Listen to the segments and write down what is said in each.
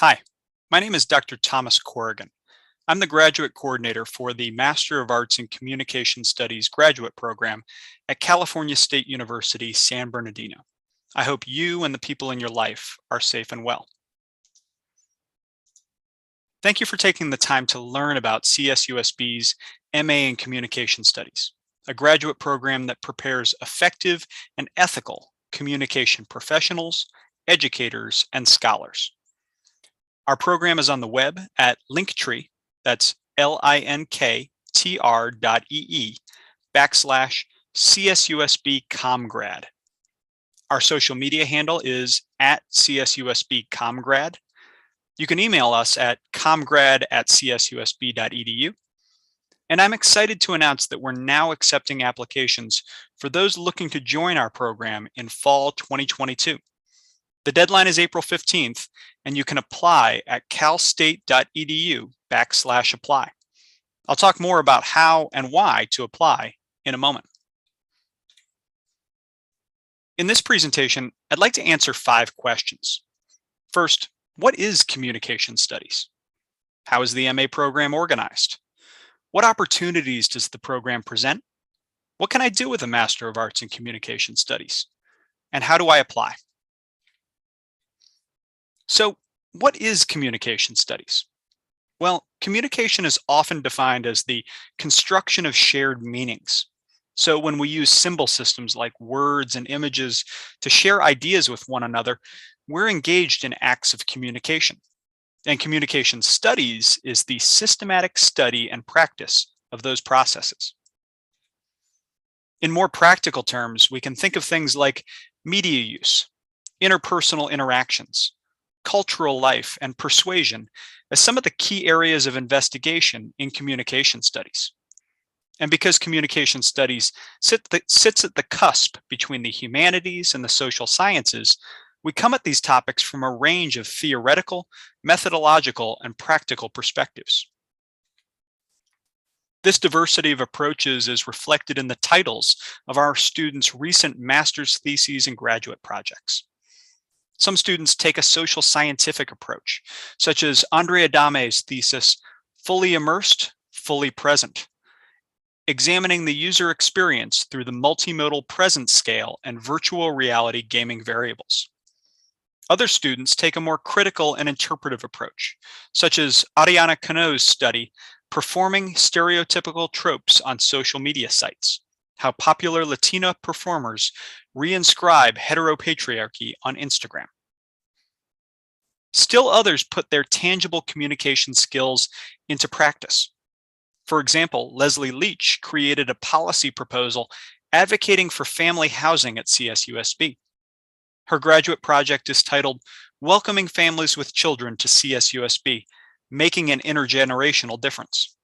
Hi, my name is Dr. Thomas Corrigan. I'm the graduate coordinator for the Master of Arts in Communication Studies graduate program at California State University, San Bernardino. I hope you and the people in your life are safe and well. Thank you for taking the time to learn about CSUSB's MA in Communication Studies, a graduate program that prepares effective and ethical communication professionals, educators, and scholars. Our program is on the web at Linktree, that's linktr.ee/CSUSB ComGrad. Our social media handle is at CSUSB ComGrad. You can email us at comgrad@csusb.edu. And I'm excited to announce that we're now accepting applications for those looking to join our program in fall 2022. The deadline is April 15th, and you can apply at calstate.edu/apply. I'll talk more about how and why to apply in a moment. In this presentation, I'd like to answer 5 questions. First, what is communication studies? How is the MA program organized? What opportunities does the program present? What can I do with a Master of Arts in Communication Studies? And how do I apply? So, what is communication studies? Well, communication is often defined as the construction of shared meanings. So when we use symbol systems like words and images to share ideas with one another, we're engaged in acts of communication. And communication studies is the systematic study and practice of those processes. In more practical terms, we can think of things like media use, interpersonal interactions, cultural life, and persuasion as some of the key areas of investigation in communication studies. And because communication studies sits at the cusp between the humanities and the social sciences, we come at these topics from a range of theoretical, methodological, and practical perspectives. This diversity of approaches is reflected in the titles of our students' recent master's theses and graduate projects. Some students take a social scientific approach, such as Andre Adame's thesis, Fully Immersed, Fully Present, examining the user experience through the multimodal presence scale and virtual reality gaming variables. Other students take a more critical and interpretive approach, such as Ariana Cano's study, Performing Stereotypical Tropes on Social Media Sites, how popular Latina performers reinscribe heteropatriarchy on Instagram. Still others put their tangible communication skills into practice. For example, Leslie Leach created a policy proposal advocating for family housing at CSUSB. Her graduate project is titled Welcoming Families with Children to CSUSB, Making an Intergenerational Difference.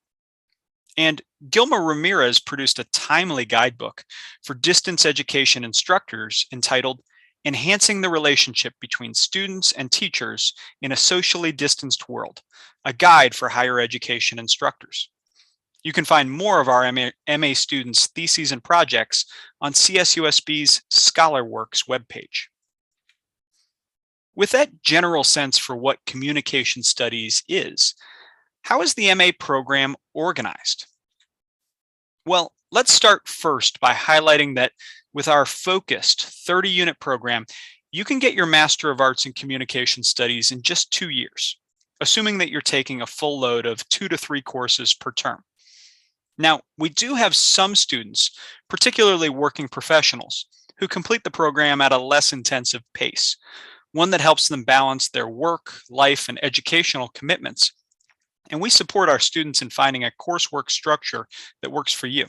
And Gilma Ramirez produced a timely guidebook for distance education instructors entitled Enhancing the Relationship Between Students and Teachers in a Socially Distanced World, a guide for higher education instructors. You can find more of our MA students' theses and projects on CSUSB's ScholarWorks webpage. With that general sense for what communication studies is, how is the MA program organized? Well, let's start first by highlighting that with our focused 30-unit program, you can get your Master of Arts in Communication Studies in just 2 years, assuming that you're taking a full load of 2 to 3 courses per term. Now, we do have some students, particularly working professionals, who complete the program at a less intensive pace, one that helps them balance their work, life, and educational commitments. And we support our students in finding a coursework structure that works for you.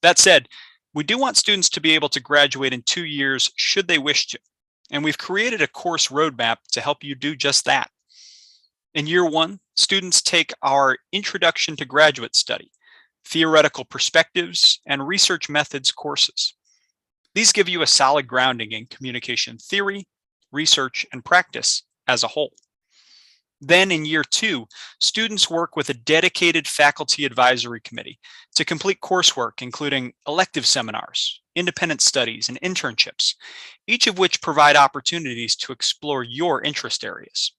That said, we do want students to be able to graduate in 2 years should they wish to, and we've created a course roadmap to help you do just that. In year 1, students take our Introduction to Graduate Study, Theoretical Perspectives, and Research Methods courses. These give you a solid grounding in communication theory, research, and practice as a whole. Then in year 2, students work with a dedicated faculty advisory committee to complete coursework, including elective seminars, independent studies, and internships, each of which provide opportunities to explore your interest areas.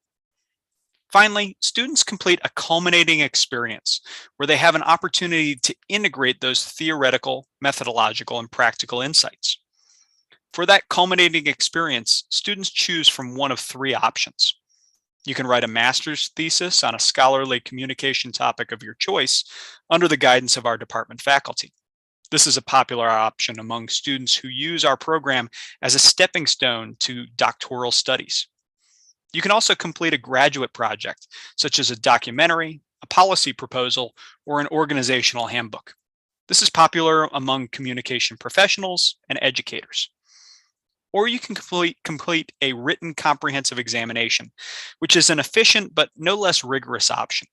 Finally, students complete a culminating experience where they have an opportunity to integrate those theoretical, methodological, and practical insights. For that culminating experience, students choose from one of three options. You can write a master's thesis on a scholarly communication topic of your choice under the guidance of our department faculty. This is a popular option among students who use our program as a stepping stone to doctoral studies. You can also complete a graduate project, such as a documentary, a policy proposal, or an organizational handbook. This is popular among communication professionals and educators. Or you can complete a written comprehensive examination, which is an efficient but no less rigorous option.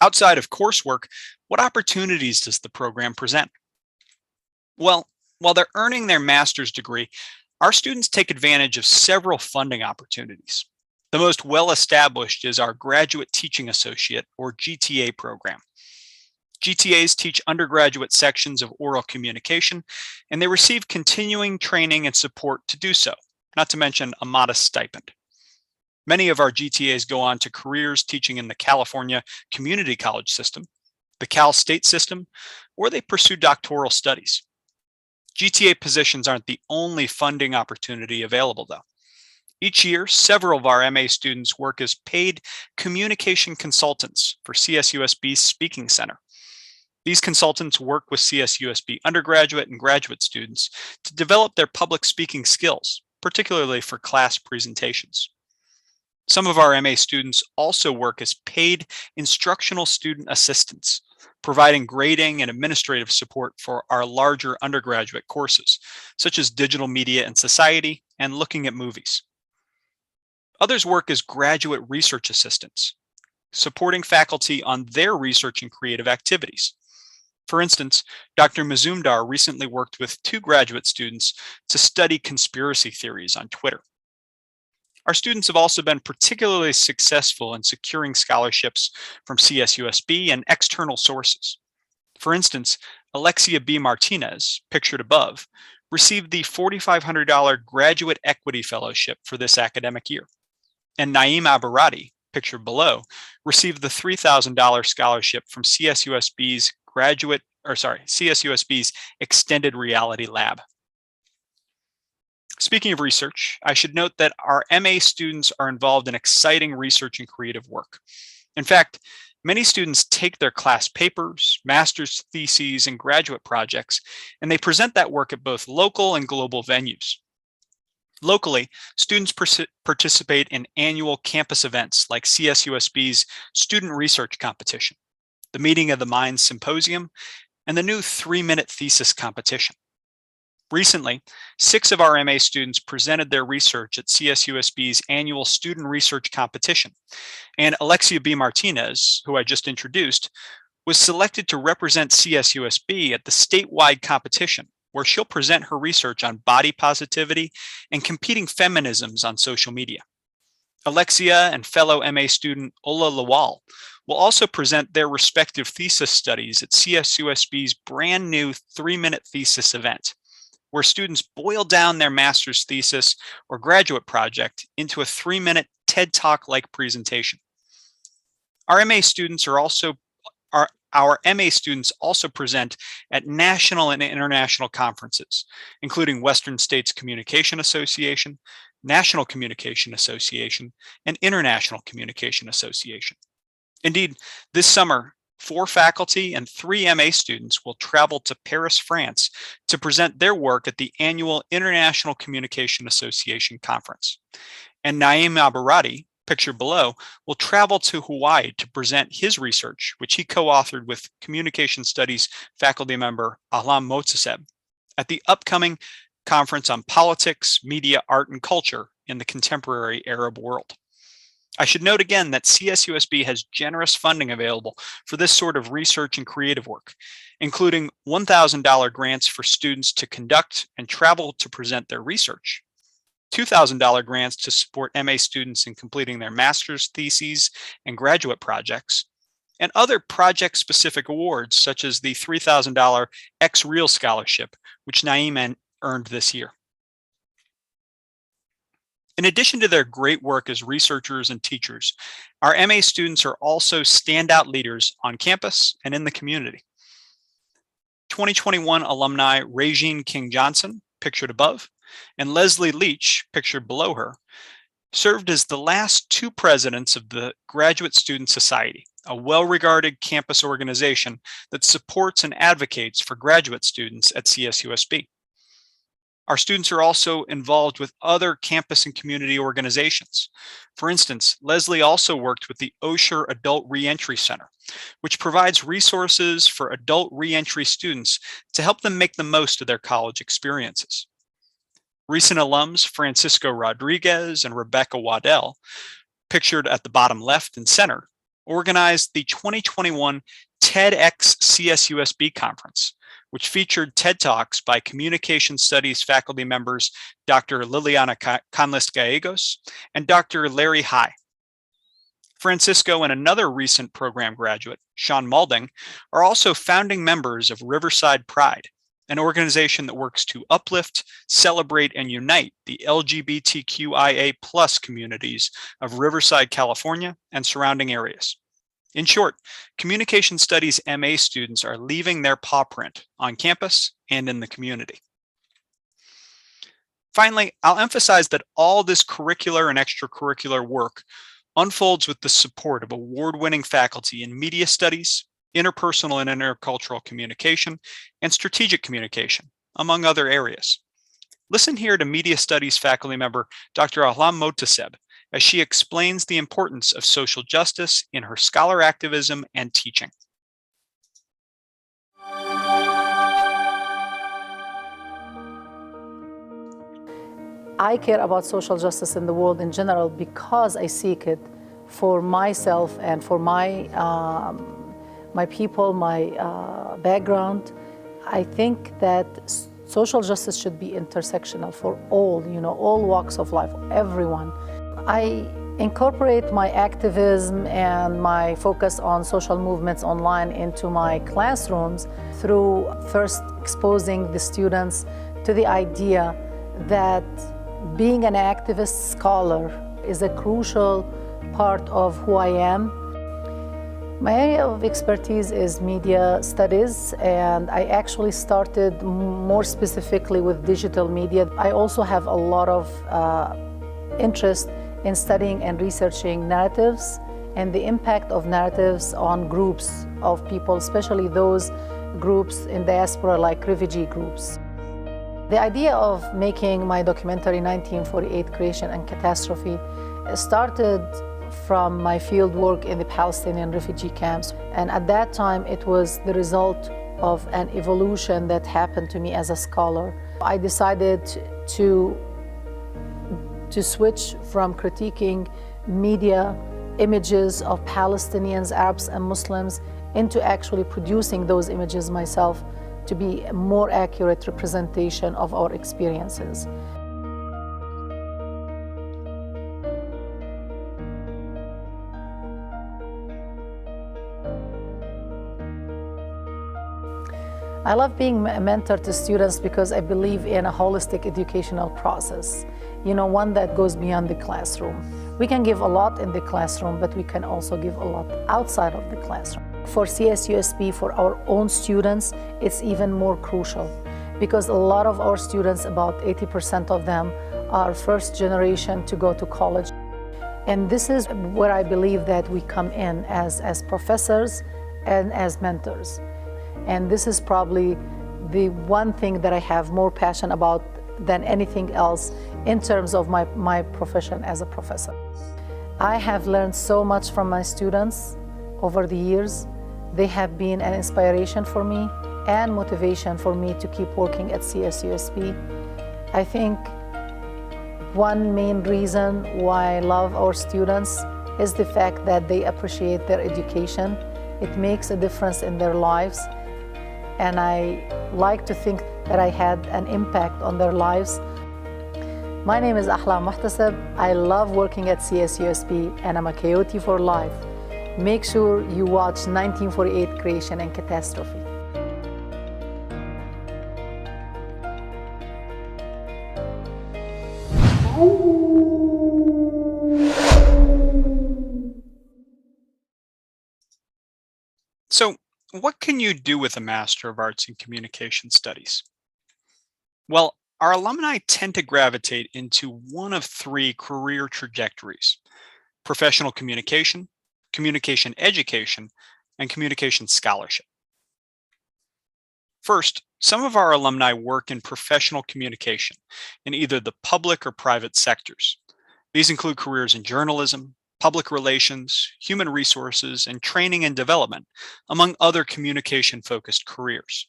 Outside of coursework, what opportunities does the program present? Well, while they're earning their master's degree, our students take advantage of several funding opportunities. The most well-established is our Graduate Teaching Associate, or GTA program. GTAs teach undergraduate sections of oral communication, and they receive continuing training and support to do so, not to mention a modest stipend. Many of our GTAs go on to careers teaching in the California Community College system, the Cal State system, or they pursue doctoral studies. GTA positions aren't the only funding opportunity available, though. Each year, several of our MA students work as paid communication consultants for CSUSB's Speaking Center. These consultants work with CSUSB undergraduate and graduate students to develop their public speaking skills, particularly for class presentations. Some of our MA students also work as paid instructional student assistants, providing grading and administrative support for our larger undergraduate courses, such as digital media and society and looking at movies. Others work as graduate research assistants, supporting faculty on their research and creative activities. For instance, Dr. Mazumdar recently worked with 2 graduate students to study conspiracy theories on Twitter. Our students have also been particularly successful in securing scholarships from CSUSB and external sources. For instance, Alexia B. Martinez, pictured above, received the $4,500 Graduate Equity Fellowship for this academic year. And Naeem Abarati, pictured below, received the $3,000 scholarship from CSUSB's CSUSB's Extended Reality Lab. Speaking of research, I should note that our MA students are involved in exciting research and creative work. In fact, many students take their class papers, master's theses, and graduate projects, and they present that work at both local and global venues. Locally, students participate in annual campus events like CSUSB's Student Research Competition, the Meeting of the Minds Symposium, and the new 3-minute thesis competition. Recently, 6 of our MA students presented their research at CSUSB's annual Student Research Competition, and Alexia B. Martinez, who I just introduced, was selected to represent CSUSB at the statewide competition, where she'll present her research on body positivity and competing feminisms on social media. Alexia and fellow MA student Ola Lawal will also present their respective thesis studies at CSUSB's brand new 3-minute thesis event, where students boil down their master's thesis or graduate project into a 3-minute TED Talk-like presentation. Our MA students also present at national and international conferences, including Western States Communication Association, National Communication Association, and International Communication Association. Indeed, this summer, 4 faculty and 3 MA students will travel to Paris, France to present their work at the annual International Communication Association Conference. And Naeem Abarati, pictured below, will travel to Hawaii to present his research, which he co-authored with Communication Studies faculty member Ahlam Motaseb, at the upcoming Conference on Politics, Media, Art, and Culture in the Contemporary Arab World. I should note again that CSUSB has generous funding available for this sort of research and creative work, including $1,000 grants for students to conduct and travel to present their research, $2,000 grants to support MA students in completing their master's theses and graduate projects, and other project-specific awards, such as the $3,000 X-Real Scholarship, which Naeem earned this year. In addition to their great work as researchers and teachers, our MA students are also standout leaders on campus and in the community. 2021 alumni Regine King Johnson, pictured above, and Leslie Leach, pictured below her, served as the last two presidents of the Graduate Student Society, a well-regarded campus organization that supports and advocates for graduate students at CSUSB. Our students are also involved with other campus and community organizations. For instance, Leslie also worked with the Osher Adult Reentry Center, which provides resources for adult reentry students to help them make the most of their college experiences. Recent alums Francisco Rodriguez and Rebecca Waddell, pictured at the bottom left and center, organized the 2021 TEDx CSUSB conference, which featured TED Talks by Communication Studies faculty members Dr. Liliana Conlist-Gallegos and Dr. Larry High. Francisco and another recent program graduate, Sean Maulding, are also founding members of Riverside Pride, an organization that works to uplift, celebrate, and unite the LGBTQIA+ communities of Riverside, California, and surrounding areas. In short, Communication Studies MA students are leaving their paw print on campus and in the community. Finally, I'll emphasize that all this curricular and extracurricular work unfolds with the support of award-winning faculty in media studies, interpersonal and intercultural communication, and strategic communication, among other areas. Listen here to media studies faculty member Dr. Ahlam Motaseb as she explains the importance of social justice in her scholar activism and teaching. I care about social justice in the world in general because I seek it for myself and for my people, my background. I think that social justice should be intersectional for all, all walks of life, everyone. I incorporate my activism and my focus on social movements online into my classrooms through first exposing the students to the idea that being an activist scholar is a crucial part of who I am. My area of expertise is media studies, and I actually started more specifically with digital media. I also have a lot of interest in studying and researching narratives and the impact of narratives on groups of people, especially those groups in diaspora like refugee groups. The idea of making my documentary 1948 Creation and Catastrophe started from my field work in the Palestinian refugee camps. And at that time, it was the result of an evolution that happened to me as a scholar. I decided to switch from critiquing media images of Palestinians, Arabs, and Muslims into actually producing those images myself to be a more accurate representation of our experiences. I love being a mentor to students because I believe in a holistic educational process, one that goes beyond the classroom. We can give a lot in the classroom, but we can also give a lot outside of the classroom. For CSUSB, for our own students, it's even more crucial because a lot of our students, about 80% of them, are first generation to go to college. And this is where I believe that we come in as professors and as mentors. And this is probably the one thing that I have more passion about than anything else in terms of my profession as a professor. I have learned so much from my students over the years. They have been an inspiration for me and motivation for me to keep working at CSUSB. I think one main reason why I love our students is the fact that they appreciate their education. It makes a difference in their lives. And I like to think that I had an impact on their lives. My name is Ahlam Motaseb. I love working at CSUSB, and I'm a coyote for life. make sure you watch 1948 Creation and Catastrophe. So, what can you do with a Master of Arts in Communication Studies? Well, our alumni tend to gravitate into one of three career trajectories: professional communication, communication education, and communication scholarship. First, some of our alumni work in professional communication in either the public or private sectors. These include careers in journalism, public relations, human resources, and training and development, among other communication focused careers.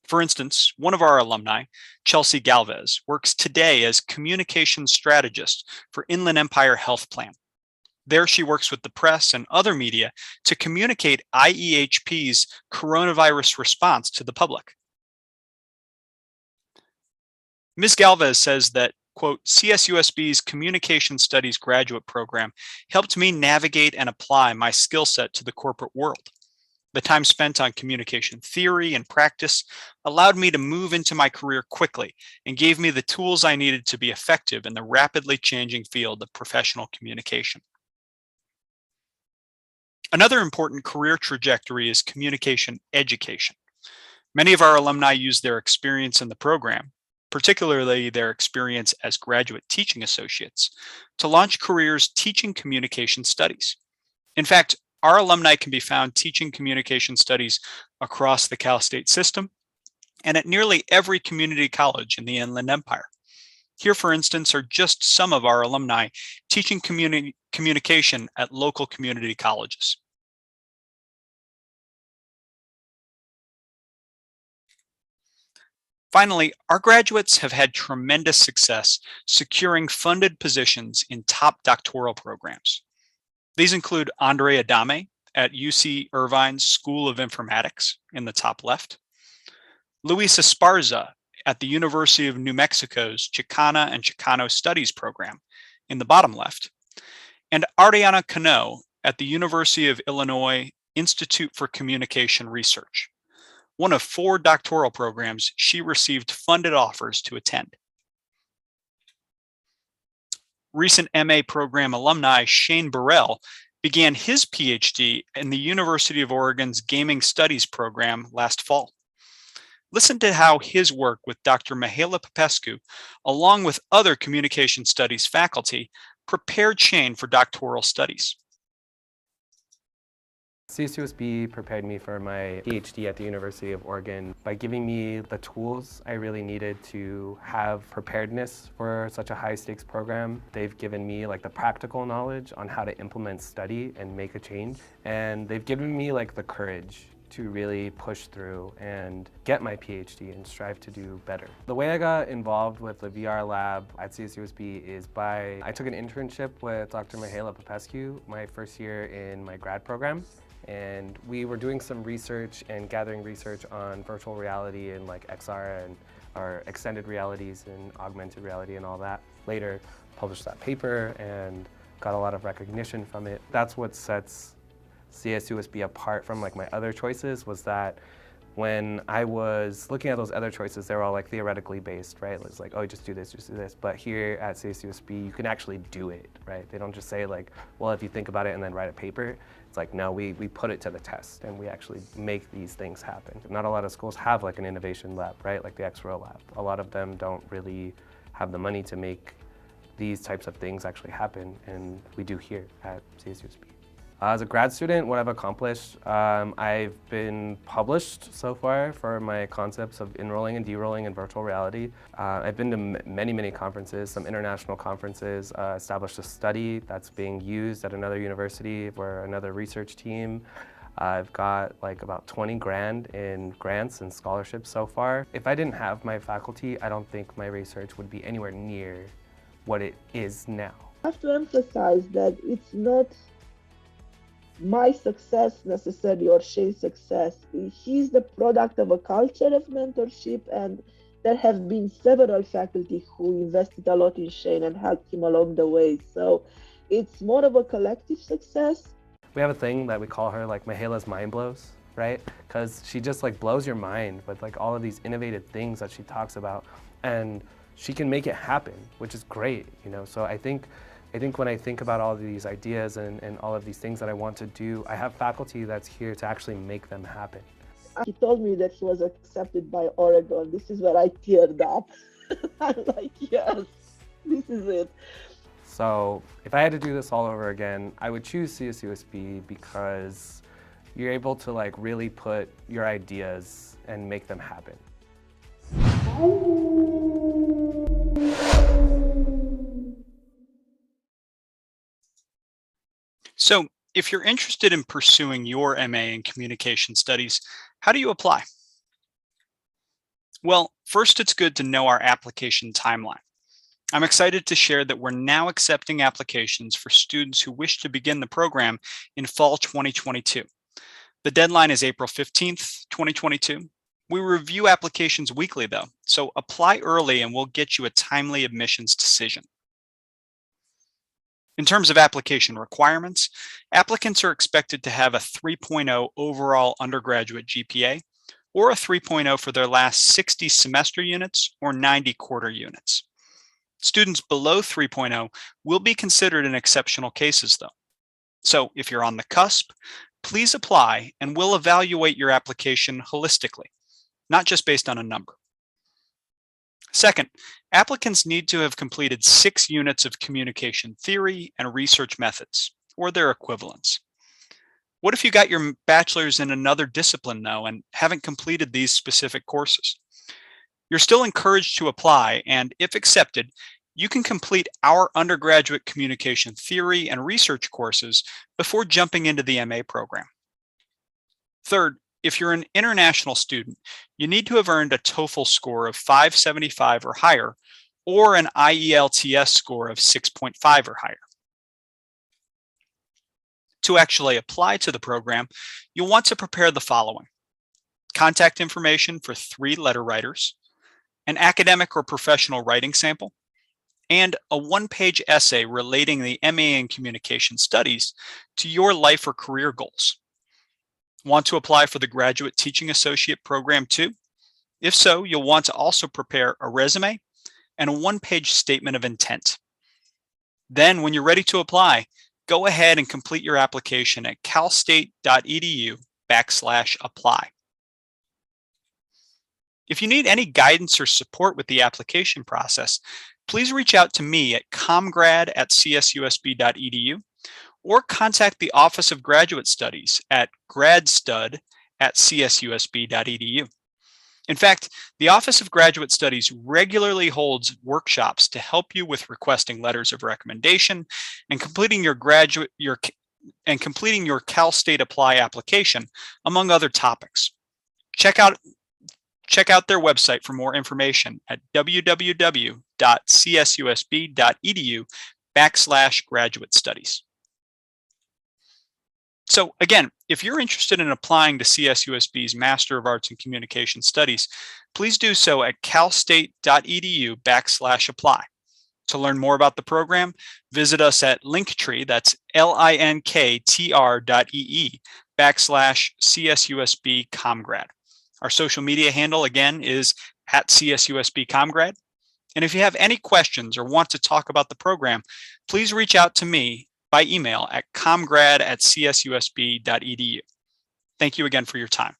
For instance, one of our alumni, Chelsea Galvez, works today as communication strategist for Inland Empire Health Plan. There, she works with the press and other media to communicate IEHP's coronavirus response to the public. Ms. Galvez says that, quote, CSUSB's Communication Studies graduate program helped me navigate and apply my skill set to the corporate world. The time spent on communication theory and practice allowed me to move into my career quickly and gave me the tools I needed to be effective in the rapidly changing field of professional communication. Another important career trajectory is communication education. Many of our alumni use their experience in the program, particularly their experience as graduate teaching associates, to launch careers teaching communication studies. In fact, our alumni can be found teaching communication studies across the Cal State system and at nearly every community college in the Inland Empire. Here, for instance, are just some of our alumni teaching communication at local community colleges. Finally, our graduates have had tremendous success securing funded positions in top doctoral programs. These include Andre Adame at UC Irvine's School of Informatics in the top left, Luis Esparza at the University of New Mexico's Chicana and Chicano Studies program in the bottom left, and Ariana Cano at the University of Illinois Institute for Communication Research, one of 4 doctoral programs she received funded offers to attend. Recent MA program alumni Shane Burrell began his PhD in the University of Oregon's Gaming Studies program last fall. Listen to how his work with Dr. Mihaela Popescu, along with other communication studies faculty, prepared Shane for doctoral studies. CSUSB prepared me for my PhD at the University of Oregon by giving me the tools I really needed to have preparedness for such a high-stakes program. They've given me like the practical knowledge on how to implement study and make a change, and they've given me like the courage to really push through and get my PhD and strive to do better. The way I got involved with the VR lab at CSUSB is I took an internship with Dr. Mihaela Popescu my first year in my grad program. And we were doing some research and gathering research on virtual reality and like XR and our extended realities and augmented reality and all that. Later published that paper and got a lot of recognition from it. That's what sets CSUSB apart from like my other choices, was that when I was looking at those other choices, they were all like theoretically based, right? It's like, oh, just do this, just do this. But here at CSUSB, you can actually do it, right? They don't just say like, well, if you think about it and then write a paper. It's like, no, we put it to the test and we actually make these things happen. Not a lot of schools have like an innovation lab, right? Like the XRO lab. A lot of them don't really have the money to make these types of things actually happen, and we do here at CSUSB. As a grad student, what I've accomplished, I've been published so far for my concepts of enrolling and derolling in virtual reality. I've been to many conferences, some international conferences, established a study that's being used at another university for another research team. I've got like about 20 grand in grants and scholarships so far. If I didn't have my faculty, I don't think my research would be anywhere near what it is now. I have to emphasize that it's not my success necessarily or Shane's success. He's the product of a culture of mentorship, and there have been several faculty who invested a lot in Shane and helped him along the way. So it's more of a collective success. We have a thing that we call her like Mihaela's mind blows, right? Because she just like blows your mind with like all of these innovative things that she talks about, and she can make it happen, which is great, you know? So I think when I think about all of these ideas and all of these things that I want to do, I have faculty that's here to actually make them happen. He told me that he was accepted by Oregon. This is where I teared up. I'm like, yes, this is it. So if I had to do this all over again, I would choose CSUSB because you're able to like really put your ideas and make them happen. So if you're interested in pursuing your MA in Communication Studies, how do you apply? Well, first it's good to know our application timeline. I'm excited to share that we're now accepting applications for students who wish to begin the program in fall 2022. The deadline is April 15th, 2022. We review applications weekly though, so apply early and we'll get you a timely admissions decision. In terms of application requirements, applicants are expected to have a 3.0 overall undergraduate GPA or a 3.0 for their last 60 semester units or 90 quarter units. Students below 3.0 will be considered in exceptional cases though. So if you're on the cusp, please apply and we'll evaluate your application holistically, not just based on a number. Second, applicants need to have completed 6 units of communication theory and research methods, or their equivalents. What if you got your bachelor's in another discipline though and haven't completed these specific courses? You're still encouraged to apply, and if accepted, you can complete our undergraduate communication theory and research courses before jumping into the MA program. Third, if you're an international student, you need to have earned a TOEFL score of 575 or higher, or an IELTS score of 6.5 or higher. To actually apply to the program, you'll want to prepare the following: contact information for 3 letter writers, an academic or professional writing sample, and a 1-page essay relating the MA in Communication Studies to your life or career goals. Want to apply for the Graduate Teaching Associate program too? If so, you'll want to also prepare a resume and a 1-page statement of intent. Then when you're ready to apply, go ahead and complete your application at calstate.edu/apply. If you need any guidance or support with the application process, please reach out to me at comgrad@csusb.edu or contact the Office of Graduate Studies at gradstud@csusb.edu. In fact, the Office of Graduate Studies regularly holds workshops to help you with requesting letters of recommendation and completing your Cal State Apply application, among other topics. Check out their website for more information at www.csusb.edu/graduate studies. So again, if you're interested in applying to CSUSB's Master of Arts in Communication Studies, please do so at calstate.edu/apply. To learn more about the program, visit us at Linktree, that's linktr.ee/CSUSB Comgrad. Our social media handle again is @CSUSB Comgrad. And if you have any questions or want to talk about the program, please reach out to me by email at comgrad@csusb.edu. Thank you again for your time.